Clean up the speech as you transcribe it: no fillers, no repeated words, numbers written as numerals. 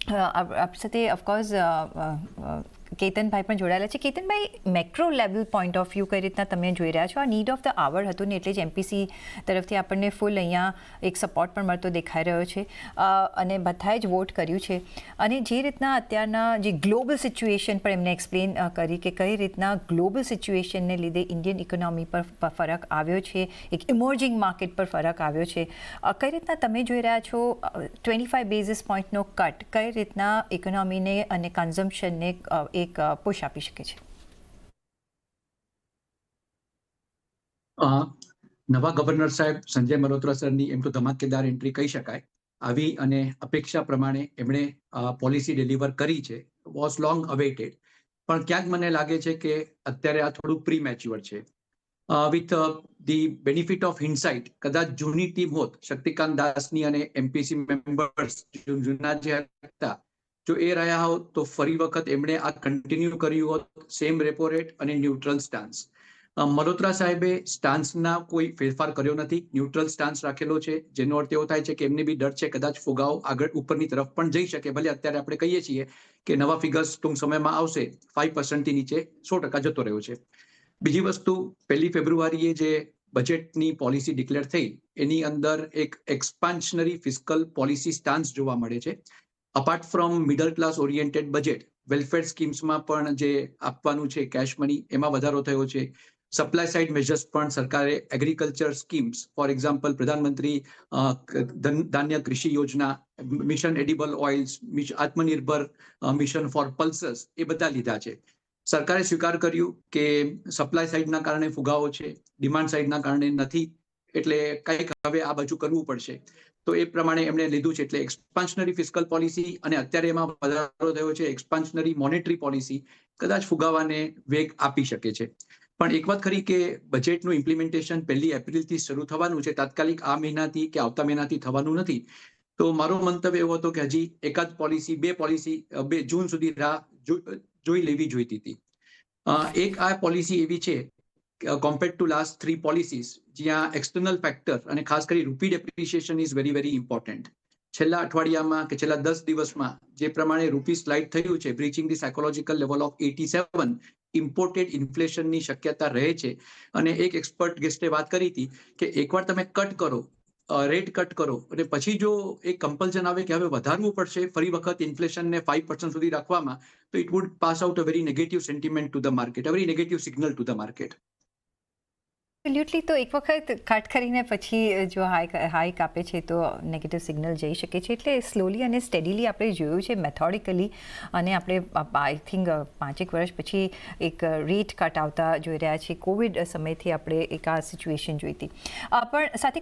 આપણી સાથે ઓફકોર્સ કેતનભાઈ પણ જોડાયેલા છે. Ketanbhai, macro level point of view કઈ રીતના તમે જોઈ રહ્યા છો? આ નીડ ઓફ ધ આવર હતું ને એટલે જ એમપીસી તરફથી આપણને ફૂલ અહીંયા એક સપોર્ટ પણ મળતો દેખાઈ રહ્યો છે અને બધાએ જ વોટ કર્યું છે. અને જે રીતના અત્યારના જે ગ્લોબલ સિચ્યુએશન પણ એમને એક્સપ્લેન કરી કે કઈ રીતના ગ્લોબલ સિચ્યુએશનને લીધે ઇન્ડિયન ઇકોનોમી પર ફરક આવ્યો છે, એક ઇમર્જિંગ માર્કેટ પર ફરક આવ્યો છે. કઈ રીતના તમે જોઈ રહ્યા છો 25 બેઝિસ પોઈન્ટનો કટ કઈ રીતના ઇકોનોમીને અને કન્ઝમ્પશનને એક પુશ આપી શકે છે? નવા ગવર્નર સાહેબ સંજય મલ્હોત્રા સરની એમ તો ધમાકેદાર એન્ટ્રી કહી શકાય. આવી અને અપેક્ષા પ્રમાણે એમણે પોલિસી ડિલિવર કરી છે. વોઝ લોંગ અવેટેડ, પણ ક્યાંક મને લાગે છે કે અત્યારે આ થોડું પ્રી મેચ્યોર છે. વિથ ધી બેનિફિટ ઓફ હિન્ડસાઇટ, કદાચ જૂની ટીમ હોત, શક્તિકાંત દાસની અને એમપીસી મેમ્બર્સ જૂના જે હતા, જો એ રહ્યા હોત તો ફરી વખત એમણે આ કન્ટિન્યુ કર્યું હોત, સેમ રેપો રેટ અને ન્યુટ્રલ સ્ટાન્સ. મલ્હોત્રા સાહેબે સ્ટાન્સના કોઈ ફેરફાર કર્યો નથી, ન્યુટ્રલ સ્ટાન્સ રાખેલો છે, જેનો અર્થ એવો થાય છે કે એમને બી ડર છે કદાચ ફુગાવો આગળ ઉપરની તરફ પણ જઈ શકે. ભલે અત્યારે આપણે કહીએ છીએ કે નવા ફિગર્સ ટૂંક સમયમાં આવશે, 5% નીચે 100% જતો રહ્યો છે. બીજી વસ્તુ, 1 ફેબ્રુઆરીએ જે બજેટની પોલિસી ડિક્લેર થઈ એની અંદર એક એક્સપાન્શનરી ફિસ્કલ પોલિસી સ્ટાન્સ જોવા મળે છે. Apart from middle class oriented budget, welfare સ્કીમ્સમાં પણ જે આપવાનું છે કેશ મની, એમાં વધારો થયો છે. સપ્લાય સાઇડ મેજર્સ પણ સરકારે એગ્રીકલ્ચર સ્કીમ્સ, ફોર એક્ઝામ્પલ પ્રધાનમંત્રી ધાન્ય કૃષિ યોજના, મિશન એડિબલ ઓઇલ્સ, આત્મનિર્ભર મિશન ફોર પલ્સસ, એ બધા લીધા છે. સરકારે સ્વીકાર કર્યું કે સપ્લાય સાઇડના કારણે ફુગાવો છે, ડિમાન્ડ સાઇડના કારણે નથી, એટલે કંઈક હવે આ બાજુ કરવું પડશે. તો એ પ્રમાણે એમણે લીધું છે. એટલે એક્સપાન્શનરી ફિસ્કલ પોલિસી અને અત્યારે એમાં વધારો થયો છે એક્સપાન્શનરી મોનેટરી પોલિસી કદાચ ફુગાવાને વેગ આપી શકે છે. પણ એક વાત ખરી કે બજેટનું ઇમ્પ્લિમેન્ટેશન 1 એપ્રિલથી શરૂ થવાનું છે, તાત્કાલિક આ મહિનાથી કે આવતા મહિનાથી થવાનું નથી. તો મારો મંતવ્ય એવો હતો કે હજી એકાદ પોલિસી, બે પોલિસી 2 જૂન સુધી રાહ જોઈ લેવી જોઈતી હતી. એક આ પોલિસી એવી છે compared to last 3 policies, જ્યાં એક્સટર્નલ ફેક્ટર અને ખાસ કરી રૂપી depreciation is very very important. છેલ્લા અઠવાડિયામાં કે છેલ્લા 10 દિવસમાં જે પ્રમાણે રૂપી સ્લાઇડ થયું છે, breaching the psychological level of 87, imported ઇન્ફ્લેશનની શક્યતા રહે છે. અને એક એક્સપર્ટ ગેસ્ટે વાત કરી હતી કે એકવાર તમે કટ કરો, રેટ કટ કરો અને પછી જો એક કમ્પલ્શન આવે કે હવે વધારવું પડશે ફરી વખત ઇન્ફ્લેશનને 5% સુધી રાખવામાં, તો it would pass out a very negative sentiment to the market, a very negative signal to the market. Absolutely. તો એક વખત કટ કરીને પછી જો હાઈક આપે છે તો નેગેટિવ સિગ્નલ જઈ શકે છે. એટલે સ્લોલી અને સ્ટેડીલી આપણે જોયું છે, મેથોડિકલી, અને આપણે આઈ થિંક 5 વર્ષ પછી એક રેટ કટ આવતા જોઈ રહ્યા છીએ. કોવિડ સમયથી આપણે એક આ સિચ્યુએશન જોઈ હતી. પણ સાથે